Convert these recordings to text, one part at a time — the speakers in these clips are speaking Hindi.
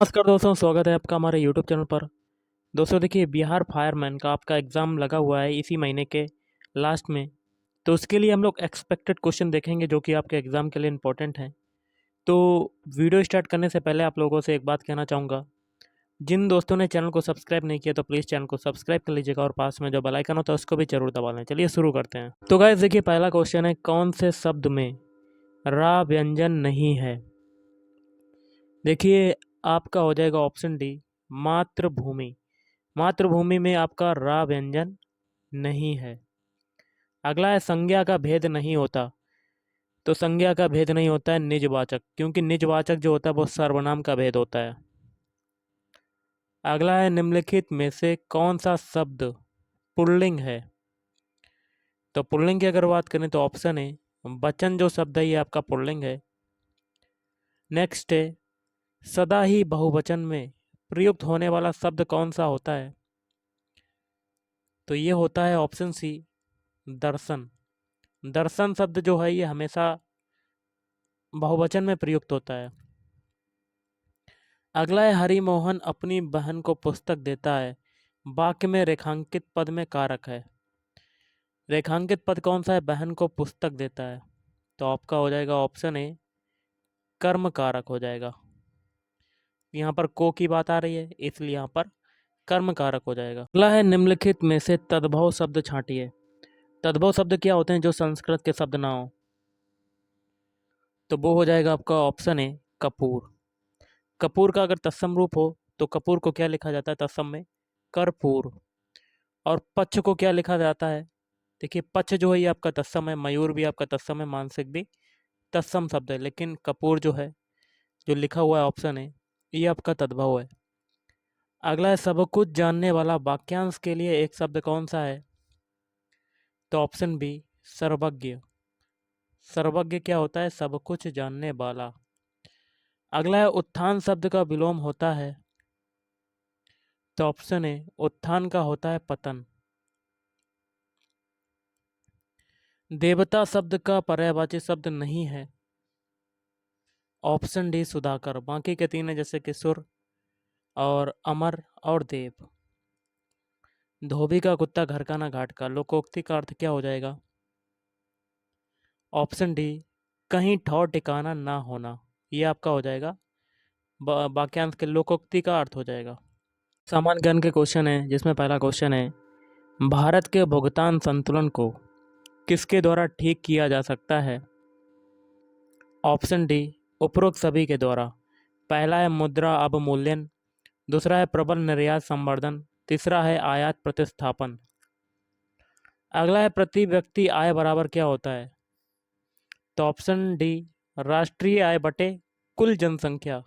नमस्कार दोस्तों, स्वागत है आपका हमारे यूट्यूब चैनल पर। दोस्तों देखिए, बिहार फायरमैन का आपका एग्ज़ाम लगा हुआ है इसी महीने के लास्ट में। तो उसके लिए हम लोग एक्सपेक्टेड क्वेश्चन देखेंगे जो कि आपके एग्ज़ाम के लिए इम्पोर्टेंट हैं। तो वीडियो स्टार्ट करने से पहले आप लोगों से एक बात कहना चाहूँगा। जिन दोस्तों ने चैनल को सब्सक्राइब नहीं किया तो प्लीज़ चैनल को सब्सक्राइब कर लीजिएगा और पास में जो बेल आइकन होता है उसको भी ज़रूर दबा लें। चलिए शुरू करते हैं। तो गाइस देखिए, पहला क्वेश्चन है, कौन से शब्द में रा व्यंजन नहीं है? देखिए, आपका हो जाएगा ऑप्शन डी, मातृभूमि। मातृभूमि में आपका रा व्यंजन नहीं है। अगला है, संज्ञा का भेद नहीं होता। तो संज्ञा का भेद नहीं होता है निजवाचक, क्योंकि निजवाचक जो होता है वो सर्वनाम का भेद होता है। अगला है, निम्नलिखित में से कौन सा शब्द पुल्लिंग है? तो पुल्लिंग की अगर बात करें तो ऑप्शन है वचन जो शब्द है ये आपका पुल्लिंग है। नेक्स्ट है, सदा ही बहुवचन में प्रयुक्त होने वाला शब्द कौन सा होता है? तो ये होता है ऑप्शन सी, दर्शन। दर्शन शब्द जो है ये हमेशा बहुवचन में प्रयुक्त होता है। अगला है, हरिमोहन अपनी बहन को पुस्तक देता है। वाक्य में रेखांकित पद में कारक है। रेखांकित पद कौन सा है? बहन को पुस्तक देता है। तो आपका हो जाएगा ऑप्शन ए, कर्म कारक हो जाएगा। यहाँ पर को की बात आ रही है इसलिए यहाँ पर कर्म कारक हो जाएगा। अगला है, निम्नलिखित में से तद्भव शब्द छांटिए। तद्भव शब्द क्या होते हैं? जो संस्कृत के शब्द ना हो। तो वो हो जाएगा आपका ऑप्शन ए, कपूर। कपूर का अगर तत्सम रूप हो तो कपूर को क्या लिखा जाता है तत्सम में? कर्पूर। और पक्ष को क्या लिखा जाता है? देखिए, पक्ष जो है ये आपका तत्सम है, मयूर भी आपका तत्सम है, मानसिक भी तत्सम शब्द है, लेकिन कपूर जो है, जो लिखा हुआ है ऑप्शन है, ये आपका तद्भव है। अगला है, सब कुछ जानने वाला वाक्यांश के लिए एक शब्द कौन सा है? तो ऑप्शन बी, सर्वज्ञ। सर्वज्ञ क्या होता है? सब कुछ जानने वाला। अगला है, उत्थान शब्द का विलोम होता है। तो ऑप्शन ए, उत्थान का होता है पतन। देवता शब्द का पर्यायवाची शब्द नहीं है। Option D, Sudhakar. बाकी के तीन है जैसे कि सुर और अमर और देव। धोबी का कुत्ता घर का ना घाट का, लोकोक्ति का अर्थ क्या हो जाएगा? ऑप्शन डी, कहीं ठौर ठिकाना ना होना। ये आपका हो जाएगा वाक्यांश के लोकोक्ति का अर्थ हो जाएगा। सामान्य ज्ञान के क्वेश्चन है जिसमें पहला क्वेश्चन है, भारत के भुगतान संतुलन को किसके द्वारा ठीक किया जा सकता है? ऑप्शन डी, उपरोक्त सभी के द्वारा। पहला है मुद्रा अवमूल्यन, दूसरा है प्रबल निर्यात संवर्धन, तीसरा है आयात प्रतिस्थापन। अगला है, प्रति व्यक्ति आय बराबर क्या होता है? तो ऑप्शन डी, राष्ट्रीय आय बटे कुल जनसंख्या।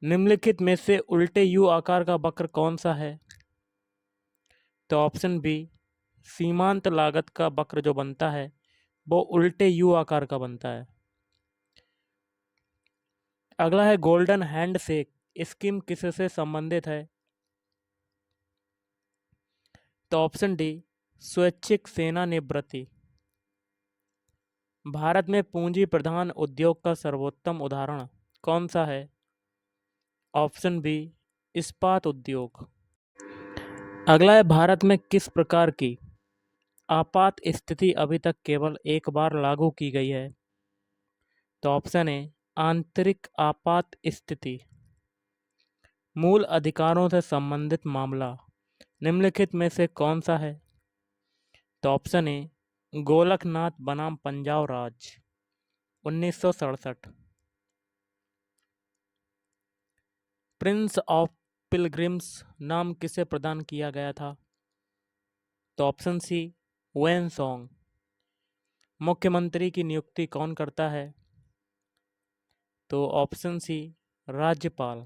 निम्नलिखित में से उल्टे यू आकार का वक्र कौन सा है? तो ऑप्शन बी, सीमांत लागत का वक्र जो बनता है वो उल्टे यू आकार का बनता है। अगला है, गोल्डन हैंडशेक स्कीम किससे संबंधित है? तो ऑप्शन डी, स्वैच्छिक सेवानिवृत्ति। भारत में पूंजी प्रधान उद्योग का सर्वोत्तम उदाहरण कौन सा है? ऑप्शन बी, इस्पात उद्योग। अगला है, भारत में किस प्रकार की आपात स्थिति अभी तक केवल एक बार लागू की गई है? तो ऑप्शन है आंतरिक आपात स्थिति। मूल अधिकारों से संबंधित मामला निम्नलिखित में से कौन सा है? तो ऑप्शन है गोलकनाथ बनाम पंजाब राज्य 1967। प्रिंस ऑफ पिलग्रिम्स नाम किसे प्रदान किया गया था? तो ऑप्शन सी, वेन सॉन्ग। मुख्यमंत्री की नियुक्ति कौन करता है? तो ऑप्शन सी, राज्यपाल।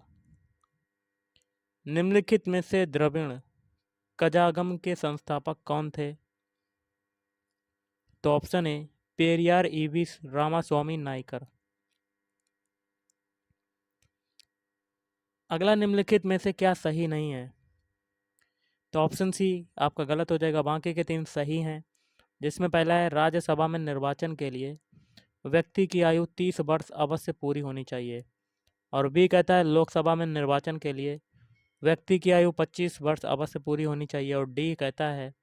निम्नलिखित में से द्रविड़ कजागम के संस्थापक कौन थे? तो ऑप्शन ए, पेरियार ईवी रामास्वामी नायकर। अगला, निम्नलिखित में से क्या सही नहीं है? तो ऑप्शन सी आपका गलत हो जाएगा, बाकी के तीन सही हैं। जिसमें पहला है, राज्यसभा में निर्वाचन के लिए व्यक्ति की आयु 30 वर्ष अवश्य पूरी होनी चाहिए। और बी कहता है लोकसभा में निर्वाचन के लिए व्यक्ति की आयु 25 वर्ष अवश्य पूरी होनी चाहिए। और डी कहता है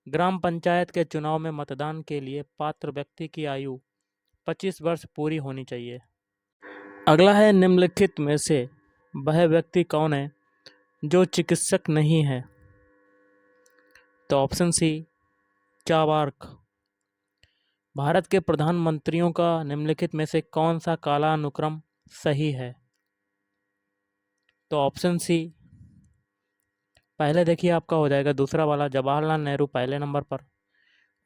ग्राम पंचायत के चुनाव में मतदान के लिए पात्र व्यक्ति की आयु 25 वर्ष पूरी होनी चाहिए। अगला है निम्नलिखित में से वह व्यक्ति कौन है जो चिकित्सक नहीं है? तो ऑप्शन सी चाबार्क। भारत के प्रधानमंत्रियों का निम्नलिखित में से कौन सा कालानुक्रम सही है? तो ऑप्शन सी पहले देखिए आपका हो जाएगा दूसरा वाला जवाहरलाल नेहरू पहले नंबर पर,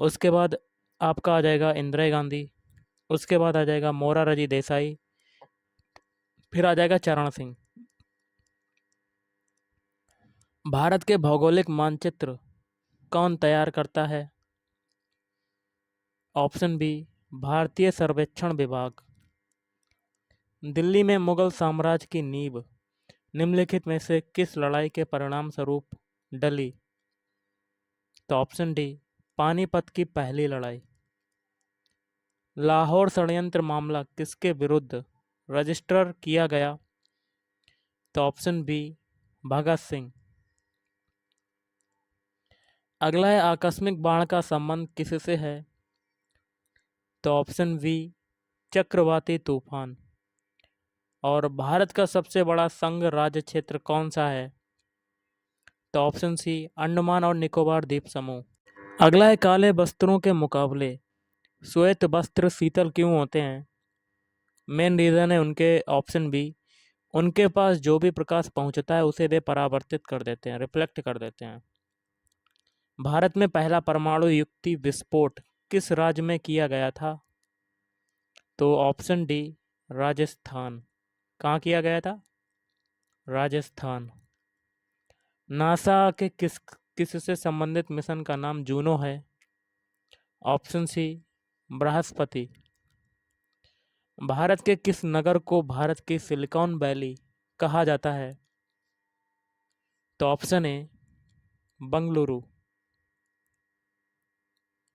उसके बाद आपका आ जाएगा इंदिरा गांधी, उसके बाद आ जाएगा मोरारजी देसाई, फिर आ जाएगा चरण सिंह। भारत के भौगोलिक मानचित्र कौन तैयार करता है? ऑप्शन बी भारतीय सर्वेक्षण विभाग। दिल्ली में मुगल साम्राज्य की नींव निम्नलिखित में से किस लड़ाई के परिणाम स्वरूप डली? तो ऑप्शन डी पानीपत की पहली लड़ाई। लाहौर षड्यंत्र मामला किसके विरुद्ध रजिस्टर किया गया? तो ऑप्शन बी भगत सिंह। अगला है आकस्मिक बाढ़ का संबंध किससे है? तो ऑप्शन बी चक्रवाती तूफान। और भारत का सबसे बड़ा संघ राज्य क्षेत्र कौन सा है? तो ऑप्शन सी अंडमान और निकोबार द्वीप समूह। अगला है काले वस्त्रों के मुकाबले श्वेत वस्त्र शीतल क्यों होते हैं? मेन रीज़न है उनके ऑप्शन बी उनके पास जो भी प्रकाश पहुंचता है उसे वे परावर्तित कर देते हैं, रिफ्लेक्ट कर देते हैं। भारत में पहला परमाणु युक्ति विस्फोट किस राज्य में किया गया था? तो ऑप्शन डी राजस्थान। कहाँ किया गया था? राजस्थान। नासा के किससे संबंधित मिशन का नाम जूनो है? Option C Brihaspati. भारत के किस नगर को भारत की सिलिकॉन वैली कहा जाता है? तो ऑप्शन ए बंगलुरु।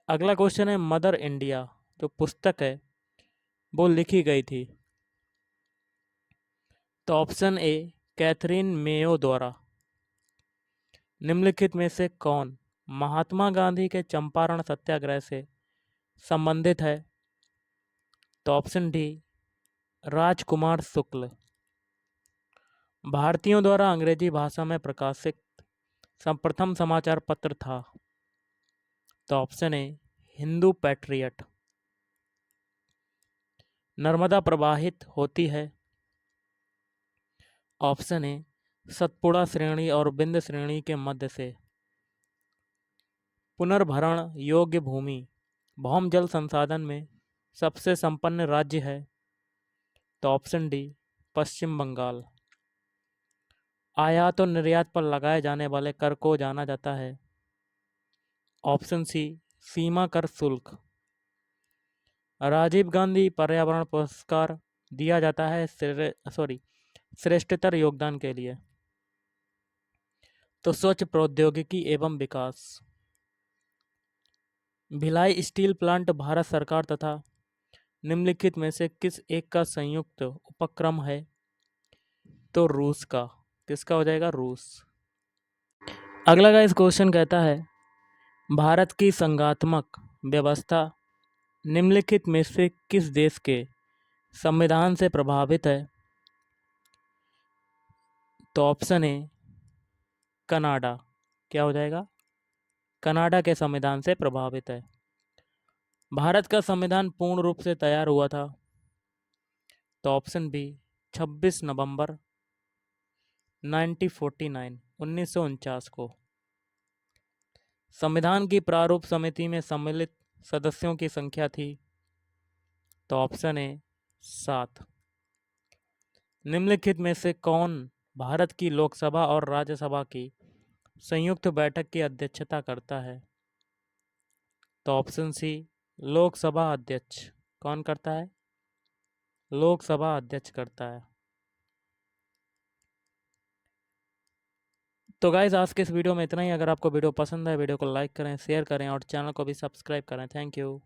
अगला क्वेश्चन है मदर इंडिया जो पुस्तक है वो लिखी गई थी? तो ऑप्शन ए कैथरीन मेयो द्वारा। निम्नलिखित में से कौन महात्मा गांधी के चंपारण सत्याग्रह से संबंधित है? तो ऑप्शन डी राजकुमार शुक्ल। भारतीयों द्वारा अंग्रेजी भाषा में प्रकाशित प्रथम समाचार पत्र था? तो ऑप्शन ए हिंदू पैट्रियट। नर्मदा प्रवाहित होती है? ऑप्शन ए सतपुड़ा श्रेणी और विंध्य श्रेणी के मध्य से। पुनर्भरण योग्य भूमि भौम जल संसाधन में सबसे संपन्न राज्य है? तो ऑप्शन डी पश्चिम बंगाल। आयात और निर्यात पर लगाए जाने वाले कर को जाना जाता है? ऑप्शन सी सीमा कर शुल्क। राजीव गांधी पर्यावरण पुरस्कार दिया जाता है श्रेष्ठतर योगदान के लिए? तो स्वच्छ प्रौद्योगिकी एवं विकास। भिलाई स्टील प्लांट भारत सरकार तथा निम्नलिखित में से किस एक का संयुक्त उपक्रम है? तो रूस का। किसका हो जाएगा? रूस। अगला का इस क्वेश्चन कहता है भारत की संघात्मक व्यवस्था निम्नलिखित में से किस देश के संविधान से प्रभावित है? तो ऑप्शन ए कनाडा। क्या हो जाएगा? कनाडा के संविधान से प्रभावित है। भारत का संविधान पूर्ण रूप से तैयार हुआ था? तो ऑप्शन बी 26 नवंबर 1949 को। संविधान की प्रारूप समिति में सम्मिलित सदस्यों की संख्या थी? तो ऑप्शन ए 7। निम्नलिखित में से कौन भारत की लोकसभा और राज्यसभा की संयुक्त बैठक की अध्यक्षता करता है? तो ऑप्शन सी लोकसभा अध्यक्ष। कौन करता है? लोकसभा अध्यक्ष करता है। तो गाइज आज के इस वीडियो में इतना ही। अगर आपको वीडियो पसंद है वीडियो को लाइक करें, शेयर करें और चैनल को भी सब्सक्राइब करें। Thank you.